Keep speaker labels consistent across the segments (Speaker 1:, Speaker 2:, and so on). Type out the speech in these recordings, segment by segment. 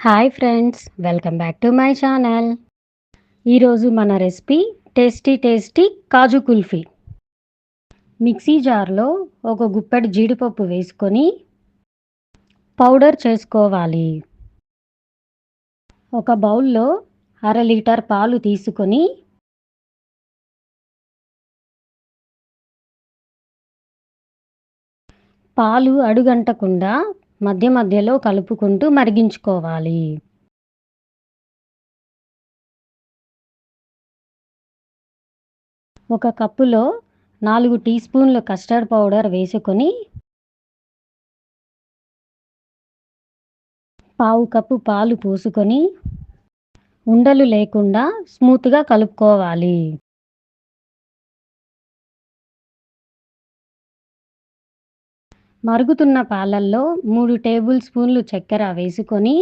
Speaker 1: Hi friends, welcome back to my channel. ఈరోజు మన recipe tasty కాజు kulfi. Mixie జార్లో ఒక గుప్పెడు జీడిపప్పు వేసుకొని పౌడర్ చేసుకోవాలి. ఒక బౌల్లో 1/2 లీటర్ పాలు తీసుకొని పాలు అడుగంటకుండా మధ్య మధ్యలో కలుపుకుంటూ మరిగించుకోవాలి. ఒక కప్పులో 4 టీ స్పూన్లు కస్టర్డ్ పౌడర్ వేసుకొని పావు కప్పు పాలు పోసుకొని ఉండలు లేకుండా స్మూత్గా కలుపుకోవాలి. మరుగుతున్న పాలల్లో 3 టేబుల్ స్పూన్లు చక్కెర వేసుకొని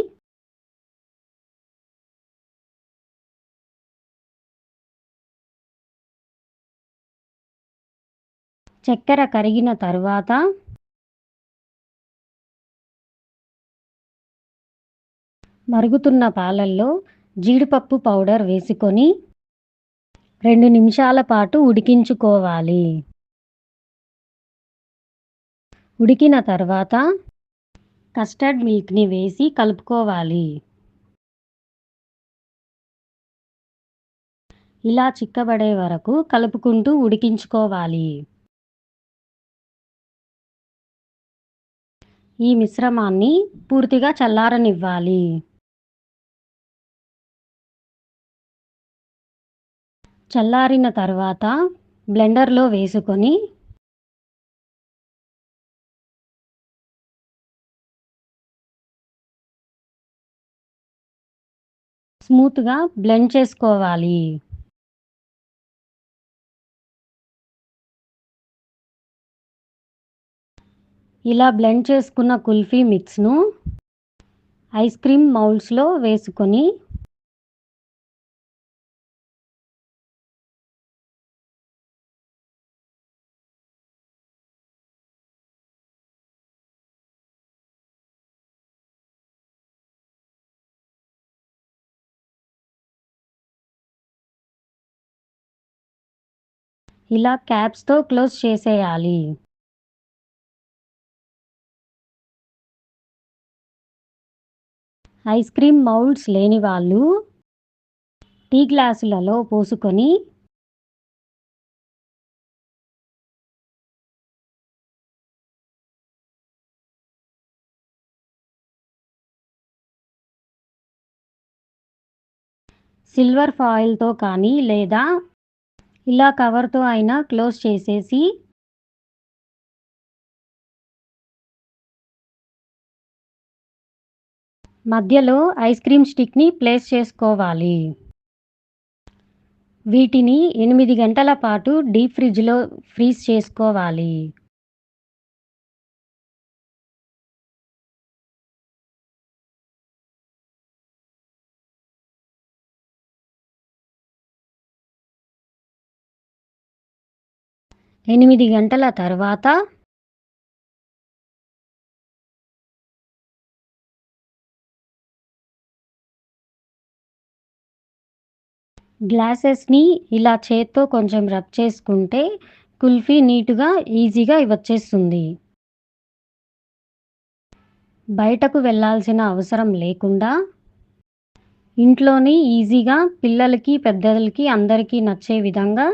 Speaker 1: చక్కెర కరిగిన తర్వాత మరుగుతున్న పాలల్లో జీడిపప్పు పౌడర్ వేసుకొని 2 నిమిషాల పాటు ఉడికించుకోవాలి. ఉడికిన తర్వాత కస్టర్డ్ మిల్క్ని వేసి కలుపుకోవాలి. ఇలా చిక్కబడే వరకు కలుపుకుంటూ ఉడికించుకోవాలి. ఈ మిశ్రమాన్ని పూర్తిగా చల్లారనివ్వాలి. చల్లారిన తర్వాత బ్లెండర్లో వేసుకొని స్మూత్గా బ్లెండ్ చేసుకోవాలి. ఇలా బ్లెండ్ చేసుకున్న కుల్ఫీ మిక్స్ను ఐస్ క్రీమ్ మౌల్డ్స్లో వేసుకొని ఇలా క్యాప్స్తో క్లోజ్ చేసేయాలి. ఐస్ క్రీమ్ మౌల్డ్స్ లేని వాళ్ళు టీ గ్లాసులలో పోసుకొని సిల్వర్ ఫాయిల్తో కానీ లేదా ఇలా కవర్తో అయినా క్లోజ్ చేసేసి మధ్యలో ఐస్ క్రీమ్ స్టిక్ని ప్లేస్ చేసుకోవాలి. వీటిని 8 గంటల పాటు డీప్ ఫ్రిడ్జ్లో ఫ్రీజ్ చేసుకోవాలి. ఎనిమిది గంటల తర్వాత గ్లాసెస్ని ఇలా చేత్తో కొంచెం రబ్ చేసుకుంటే కుల్ఫీ నీటుగా ఈజీగా వచ్చేస్తుంది. బయటకు వెళ్ళాల్సిన అవసరం లేకుండా ఇంట్లోనే ఈజీగా పిల్లలకి పెద్దలకి అందరికీ నచ్చే విధంగా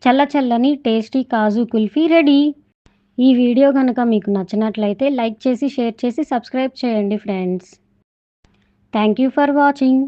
Speaker 1: చల్లని టేస్టీ కాజు కుల్ఫీ రెడీ. ఈ వీడియో కనుక మీకు నచ్చినట్లయితే లైక్ చేసి షేర్ చేసి సబ్స్క్రైబ్ చేయండి friends. Thank you for watching.